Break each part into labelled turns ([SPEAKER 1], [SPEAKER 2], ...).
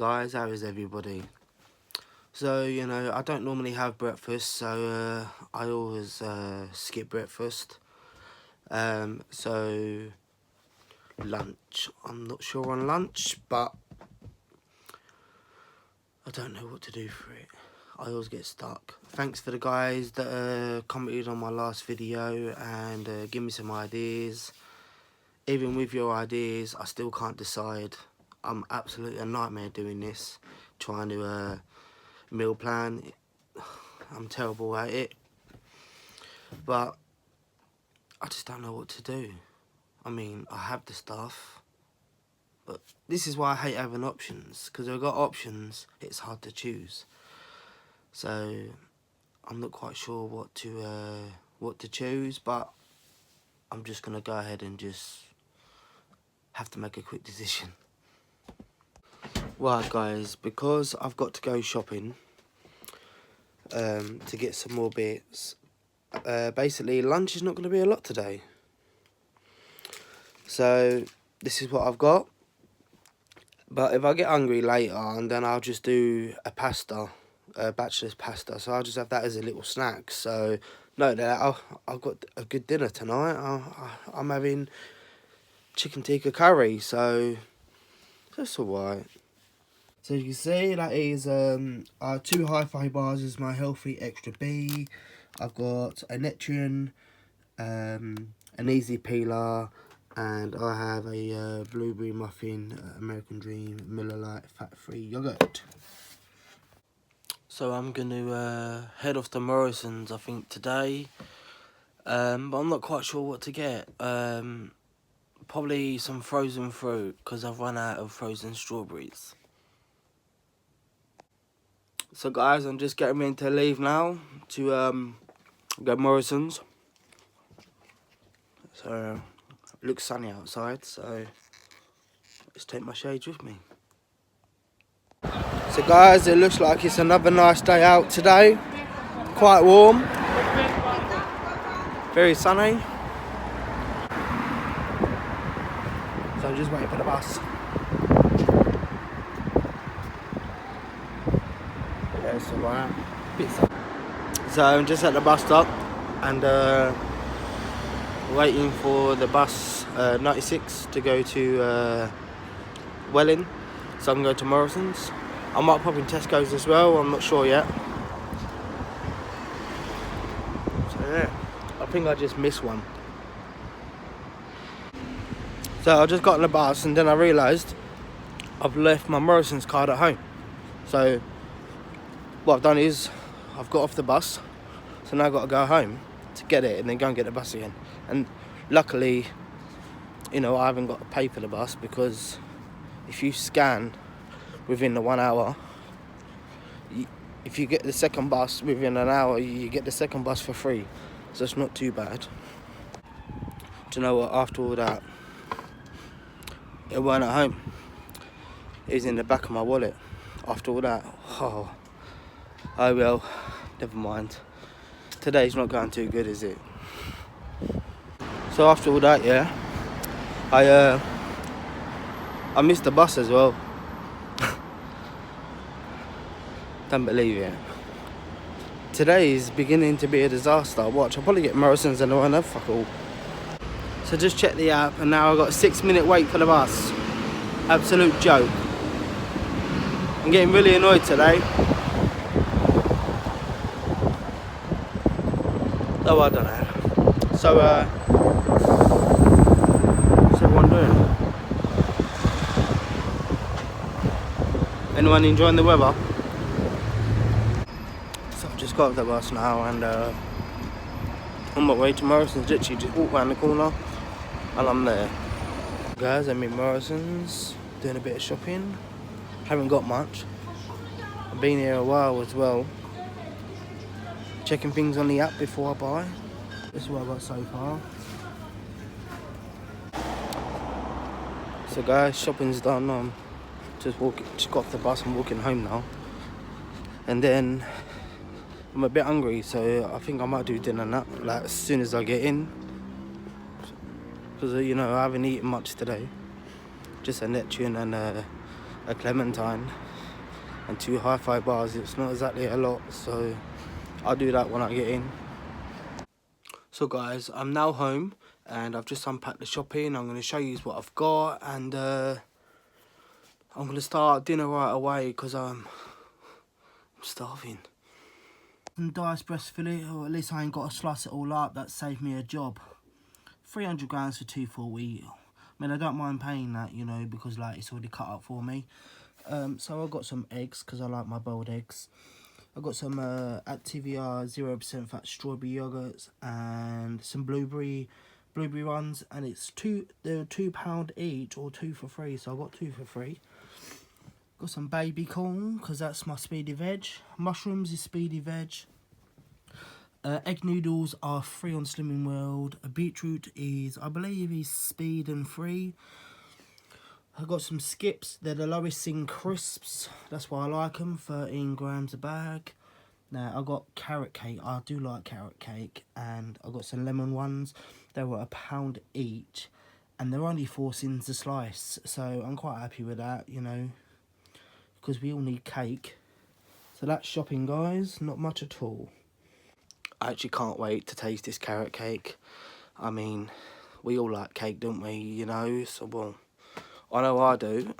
[SPEAKER 1] guys, how is everybody? So, you know, I don't normally have breakfast, so I always skip breakfast. So, lunch. I'm not sure on lunch, but I don't know what to do for it. I always get stuck. Thanks for the guys that commented on my last video and give me some ideas. Even with your ideas, I still can't decide. I'm absolutely a nightmare doing this, trying to meal plan. I'm terrible at it, but I just don't know what to do. I mean, I have the stuff, but this is why I hate having options, because I've got options, it's hard to choose. So I'm not quite sure what to choose, but I'm just gonna go ahead and just have to make a quick decision. Right guys, because I've got to go shopping to get some more bits, basically lunch is not going to be a lot today. So this is what I've got, but if I get hungry later, and then I'll just do a pasta, a bachelor's pasta, so I'll just have that as a little snack. So note that I've got a good dinner tonight. I'm having chicken tikka curry, so that's alright. So you can see that is 2 hi-fi bars is my healthy extra B. I've got a Netrian, an easy peeler, and I have a blueberry muffin, American Dream, Miller Lite fat-free yogurt. So I'm going to head off to Morrison's, I think, today. But I'm not quite sure what to get. Probably some frozen fruit, because I've run out of frozen strawberries. So guys, I'm just getting ready to leave now to go Morrison's. So it looks sunny outside, so let's take my shades with me. So guys, it looks like it's another nice day out today. Quite warm, very sunny. So I'm just waiting for the bus. Yeah, it's alright. So I'm just at the bus stop and waiting for the bus 96 to go to Welling. So I'm going to Morrison's. I might pop in Tesco's as well, I'm not sure yet. So yeah, I think I just missed one. So I just got on the bus and then I realised I've left my Morrison's card at home. So what I've done is I've got off the bus, so now I've got to go home to get it and then go and get the bus again. And luckily, you know, I haven't got to pay for the bus, because if you scan within the 1 hour, if you get the second bus within an hour, you get the second bus for free. So it's not too bad. Do you know what, after all that, it weren't at home. It was in the back of my wallet. After all that, oh well, never mind. Today's not going too good, is it? So after all that, yeah, I missed the bus as well. Don't believe it. Today is beginning to be a disaster. Watch, I'll probably get Morrison's and I won't have fuck all. So just check the app and now I've got a 6-minute wait for the bus. Absolute joke. I'm getting really annoyed today. Oh, I don't know. So, what's everyone doing? Anyone enjoying the weather? So I've just got off the bus now and on my way to Morrison's. Literally just walk around the corner and I'm there. Guys, I'm in Morrison's doing a bit of shopping. Haven't got much. I've been here a while as well. Checking things on the app before I buy. This is what I've got so far. So guys, shopping's done. Just got off the bus and walking home now. And then I'm a bit hungry, so I think I might do dinner now, like as soon as I get in. Because you know, I haven't eaten much today. Just a Netrian and a clementine. and 2 hi-fi bars. It's not exactly a lot, so I'll do that when I get in. So guys, I'm now home and I've just unpacked the shopping. I'm going to show you what I've got, and I'm going to start dinner right away because I'm starving. Some diced breast fillet, or at least I ain't got to slice it all up. That saved me a job. 300 grams for 240. I mean, I don't mind paying that, you know, because like it's already cut up for me. So I've got some eggs because I like my boiled eggs. I've got some Activia 0% fat strawberry yogurts and some blueberry ones, and they're £2 each, or 2 for free, so I got 2 for free. Got some baby corn because that's my speedy veg. Mushrooms is speedy veg. Egg noodles are free on Slimming World. A beetroot is, I believe, is speed and free. I got some skips. They're the lowest in crisps. That's why I like them. 13 grams a bag. Now I got carrot cake. I do like carrot cake, and I got some lemon ones. They were £1 each, and they're only 4 cents a slice. So I'm quite happy with that, you know, because we all need cake. So that's shopping, guys. Not much at all. I actually can't wait to taste this carrot cake. I mean, we all like cake, don't we? You know, so well, I know I do.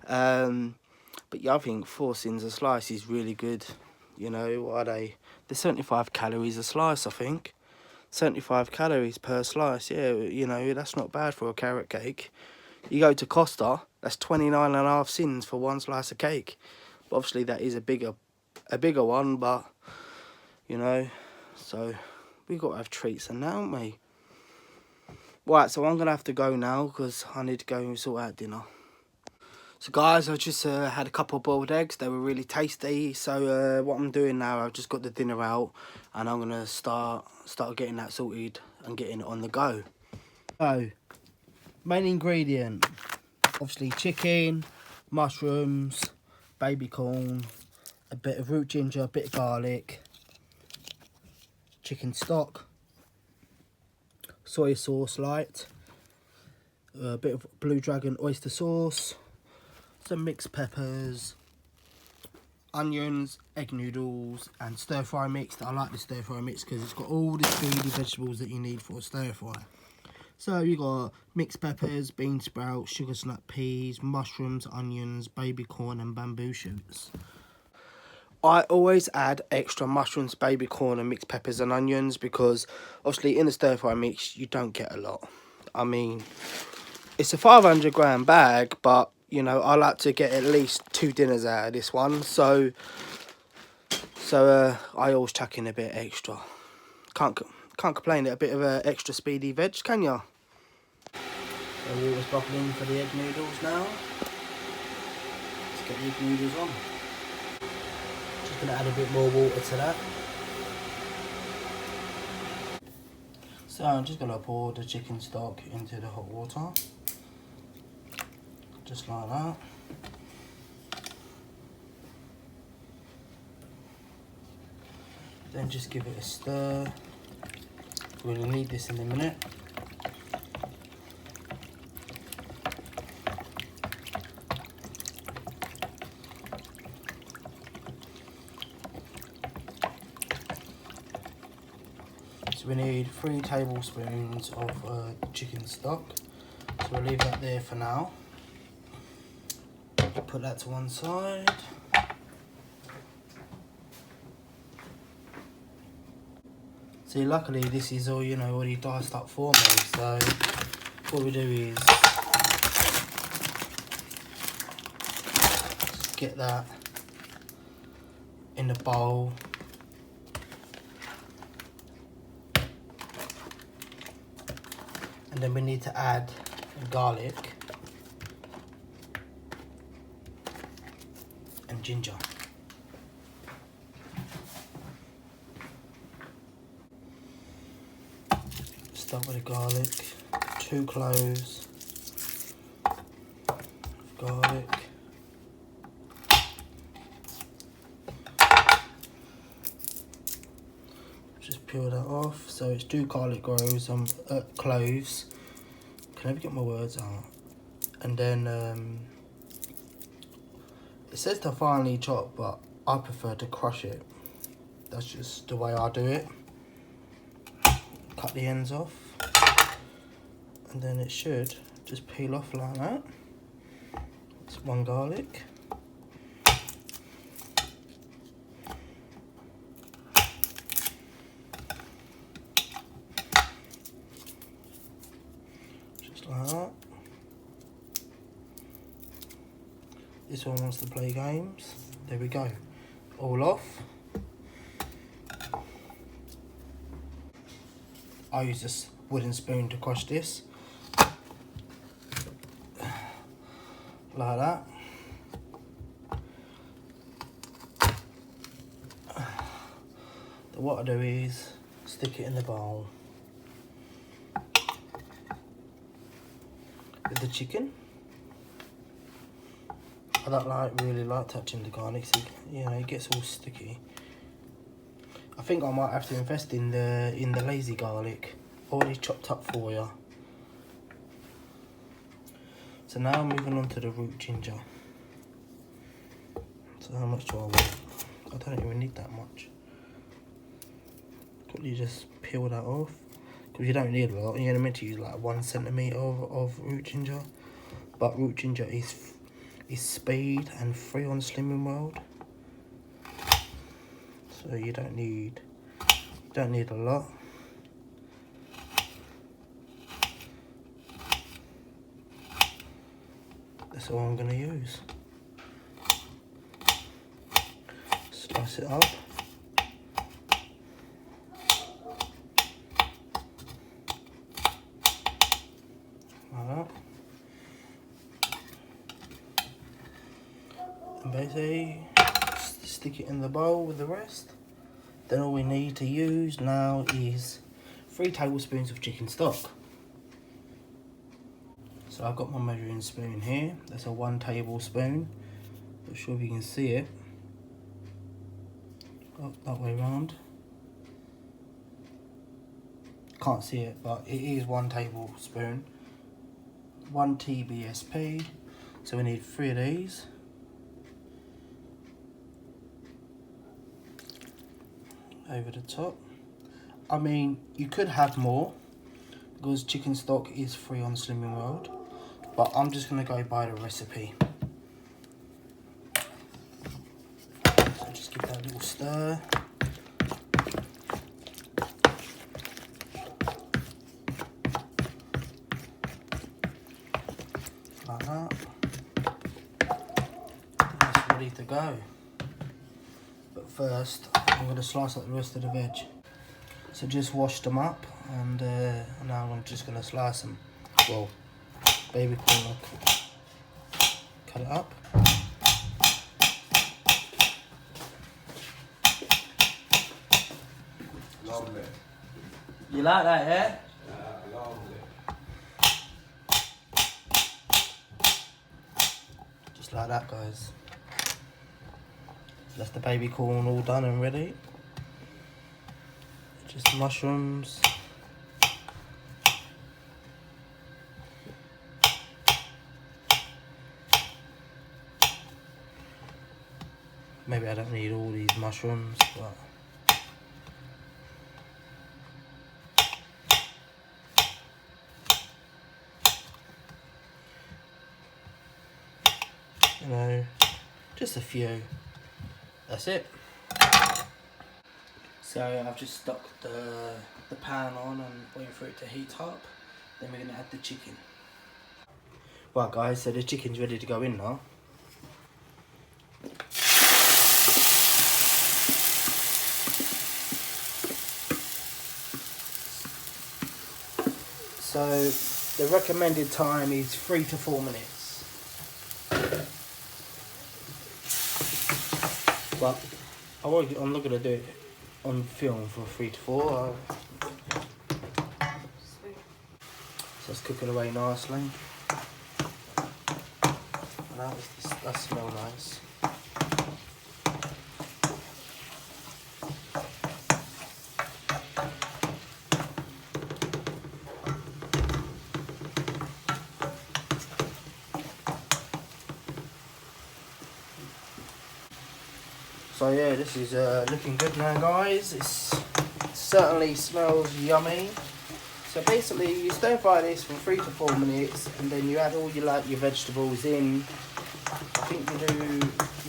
[SPEAKER 1] But yeah, I think 4 cents a slice is really good. You know, what are they? They're 75 calories a slice, I think. 75 calories per slice. Yeah, you know, that's not bad for a carrot cake. You go to Costa, that's 29.5 cents for 1 slice of cake. But obviously that is a bigger one, but you know, so we've got to have treats and that, haven't we? Right, so I'm going to have to go now because I need to go and sort out dinner. So guys, I just had a couple of boiled eggs. They were really tasty. So what I'm doing now, I've just got the dinner out and I'm going to start getting that sorted and getting it on the go. So, main ingredient, obviously chicken, mushrooms, baby corn, a bit of root ginger, a bit of garlic, chicken stock, soy sauce light, a bit of Blue Dragon oyster sauce, some mixed peppers, onions, egg noodles, and stir fry mix. I like the stir fry mix because it's got all the speedy vegetables that you need for a stir fry. So you got mixed peppers, bean sprouts, sugar snap peas, mushrooms, onions, baby corn, and bamboo shoots. I always add extra mushrooms, baby corn, and mixed peppers and onions because obviously in the stir fry mix you don't get a lot. I mean, it's a 500 gram bag, but you know, I like to get at least 2 dinners out of this one, so I always chuck in a bit extra. Can't complain at a bit of extra speedy veg, can ya? So water's bubbling for the egg noodles now. Let's get the egg noodles on. Just gonna add a bit more water to that. So I'm just gonna pour the chicken stock into the hot water. Just like that. Then just give it a stir. We're going to need this in a minute. So we need 3 tablespoons of chicken stock. So we'll leave that there for now. Put that to one side. See, luckily this is all, you know, already diced up for me, so what we do is just get that in the bowl. And then we need to add garlic and ginger. Start with the garlic, 2 cloves of garlic, just peel that off. So it's 2 garlic cloves. Can I ever get my words out? And then It says to finely chop, but I prefer to crush it. That's just the way I do it. Cut the ends off, and then it should just peel off like that. It's one garlic. Just like that. This one wants to play games. There we go. All off. I use this wooden spoon to crush this. Like that. Then what I do is stick it in the bowl with the chicken. I don't really like touching the garlic, so you know, it gets all sticky. I think I might have to invest in the lazy garlic, already chopped up for you. So now moving on to the root ginger. So how much do I want? I don't even need that much. Quickly just peel that off, because you don't need a lot. You're meant to use like 1 centimetre of root ginger, but root ginger is speed and free on Slimming World, so you don't need a lot. That's all I'm going to use. Slice it up. Like that. And basically stick it in the bowl with the rest. Then all we need to use now is 3 tablespoons of chicken stock. So I've got my measuring spoon here. That's a 1 tablespoon. Not sure if you can see it. Oh, that way round. Can't see it, but it is 1 tablespoon. 1 TBSP. So we need 3 of these. Over the top. I mean, you could have more because chicken stock is free on Slimming World, but I'm just going to go by the recipe. So just give that a little stir. Like that. That's ready to go. But first, I'm going to slice up the rest of the veg. So just washed them up, and now I'm just going to slice them. Well, baby corn, cut it up.
[SPEAKER 2] Lovely.
[SPEAKER 1] You like that, yeah?
[SPEAKER 2] Lovely.
[SPEAKER 1] Just like that, guys. That's the baby corn all done and ready. Just mushrooms. Maybe I don't need all these mushrooms, but you know, just a few. That's it. So I've just stuck the pan on and waiting for it to heat up. Then we're going to add the chicken. Right guys, so the chicken's ready to go in now. So the recommended time is 3 to 4 minutes. But I'm not going to do it on film for 3 to 4. So it's cooking away nicely. And that smells nice. So yeah, this is looking good now, guys. It certainly smells yummy. So basically, you stir fry this for 3 to 4 minutes, and then you add all your vegetables in. I think you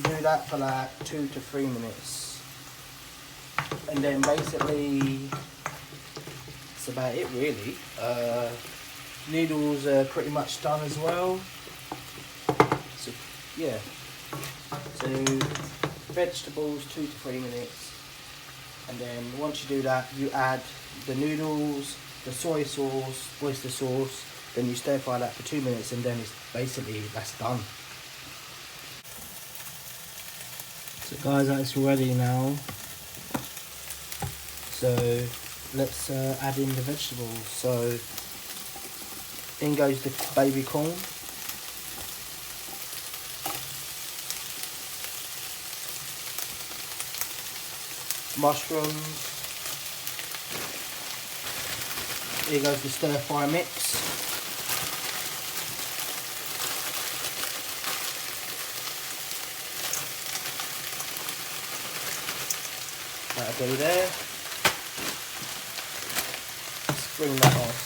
[SPEAKER 1] do that for like 2 to 3 minutes, and then basically that's about it really. Noodles are pretty much done as well. So yeah, so vegetables 2 to 3 minutes, and then once you do that, you add the noodles, the soy sauce, oyster sauce, then you stir fry that for 2 minutes, and then it's basically that's done. So guys, that's ready now. So let's add in the vegetables. So in goes the baby corn. Mushrooms. Here goes the stir fry mix. That'll go there. Let's bring that off.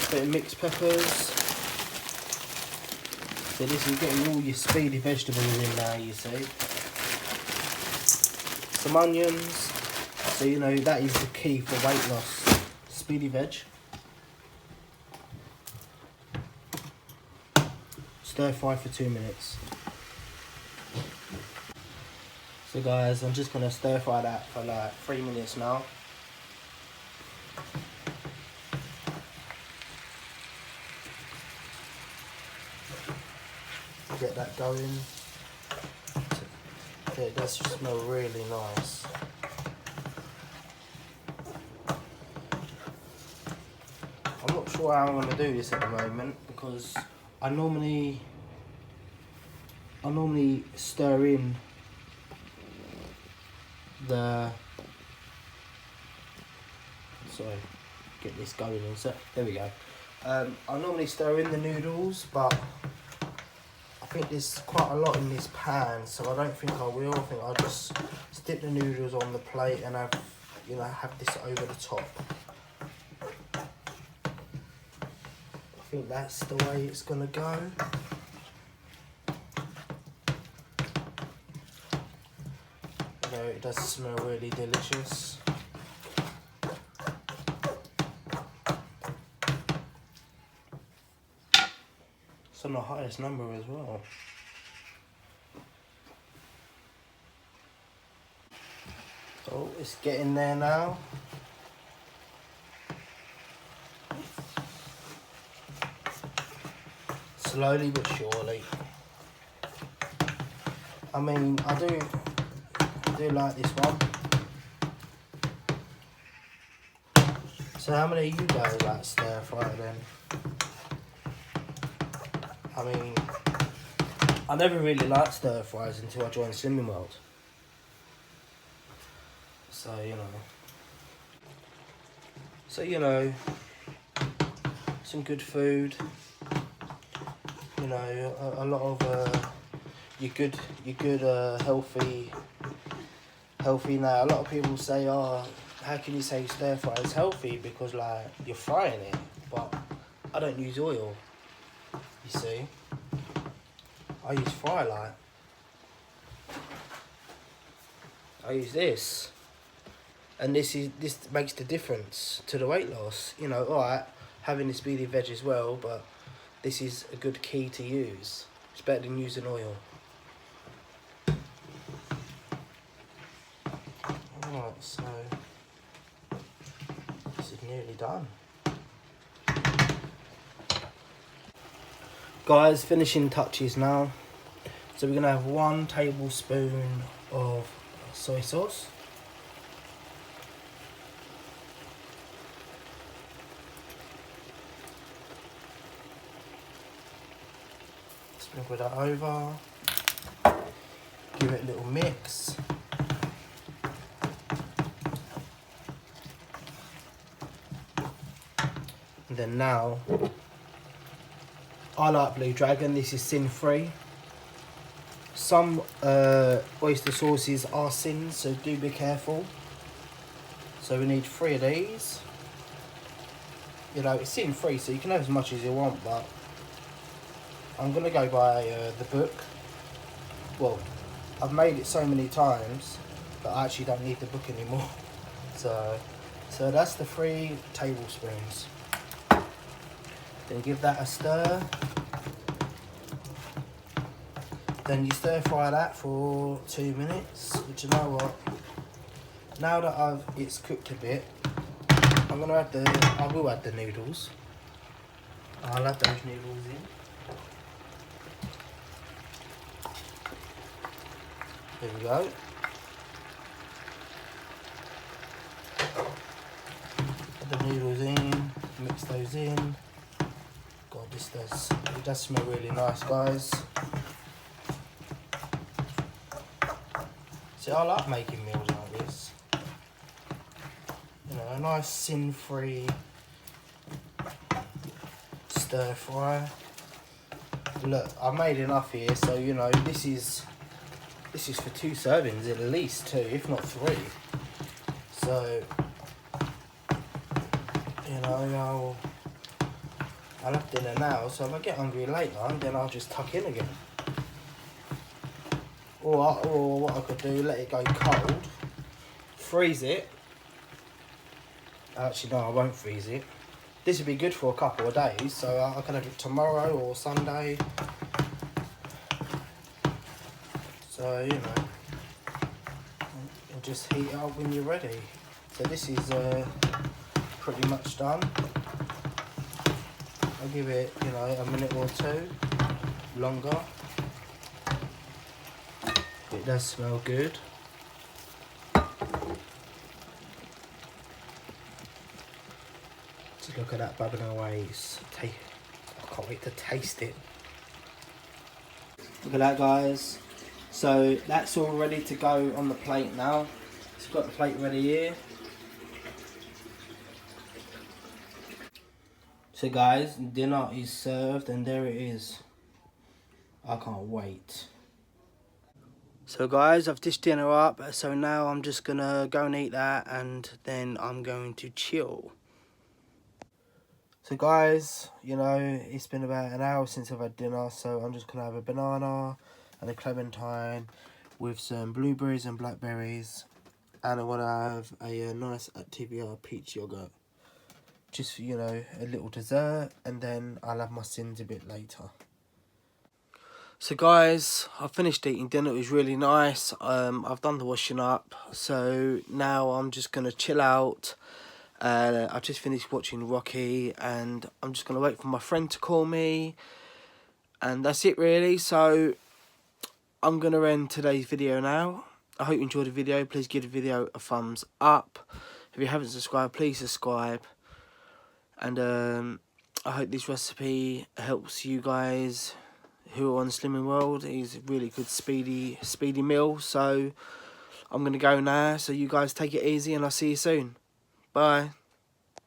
[SPEAKER 1] Bit of mixed peppers. So this is getting all your speedy vegetables in now, you see. Some onions. So you know that is the key for weight loss. Speedy veg. Stir fry for 2 minutes. So guys, I'm just going to stir fry that for like 3 minutes now. Get that going. Yeah, it does smell really nice. I'm not sure how I'm going to do this at the moment because I normally stir in the, sorry, get this going in, so there we go. I normally stir in the noodles, but I think there's quite a lot in this pan, so I don't think I will. I think I'll just stick the noodles on the plate and have this over the top. I think that's the way it's gonna go. You know, it does smell really delicious. It's on the highest number as well. Oh, it's getting there now. Slowly but surely. I mean, I do like this one. So how many of you guys like stir fry then? I mean, I never really liked stir fries until I joined Slimming World. So, you know, some good food. You know, a lot of your good healthy now. A lot of people say, oh, how can you say stir fry is healthy because like you're frying it, but I don't use oil. You see, I use fry light. I use this, and this makes the difference to the weight loss. You know, alright, having the speedy veg as well, but this is a good key to use. It's better than using oil. Alright, so this is nearly done. Guys, finishing touches now. So we're going to have 1 tablespoon of soy sauce. Sprinkle that over. Give it a little mix. And then now I like Blue Dragon. This is sin free. Some oyster sauces are sins, so do be careful. So we need 3 of these. You know, it's sin free, so you can have as much as you want, but I'm going to go by the book. Well, I've made it so many times that I actually don't need the book anymore. So that's the 3 tablespoons. Then give that a stir. Then you stir fry that for 2 minutes. But you know what? Now that it's cooked a bit, I will add the noodles. I'll add those noodles in. There we go. Add the noodles in, mix those in. God, it does smell really nice, guys. See, I like making meals like this. You know, a nice sin-free stir fry. Look, I've made enough here, so you know this is for 2 servings, at least 2, if not 3. So you know, I'll have dinner now. So if I get hungry later, then I'll just tuck in again. Or what I could do, let it go cold, freeze it. Actually, no, I won't freeze it. This would be good for a couple of days, so I can have it tomorrow or Sunday. So, you know, and just heat it up when you're ready. So this is pretty much done. I'll give it, you know, a minute or 2 longer. It does smell good. So look at that bubbling away. I can't wait to taste it. Look at that, guys. So that's all ready to go on the plate now. It's got the plate ready here. So guys, dinner is served and there it is. I can't wait. So guys, I've dished dinner up, so now I'm just gonna go and eat that and then I'm going to chill. So guys, you know, it's been about an hour since I've had dinner, so I'm just gonna have a banana and a clementine with some blueberries and blackberries, and I wanna have a nice Activia peach yogurt. Just, you know, a little dessert, and then I'll have my sins a bit later. So guys, I finished eating dinner. It was really nice. I've done the washing up, so now I'm just gonna chill out. I've just finished watching Rocky, and I'm just gonna wait for my friend to call me, and that's it really. So I'm gonna end today's video now. I hope you enjoyed the video. Please give the video a thumbs up. If you haven't subscribed, please subscribe. And I hope this recipe helps you guys who are on Slimming World. It's a really good speedy meal. So I'm gonna go now. So you guys take it easy, and I'll see you soon. Bye.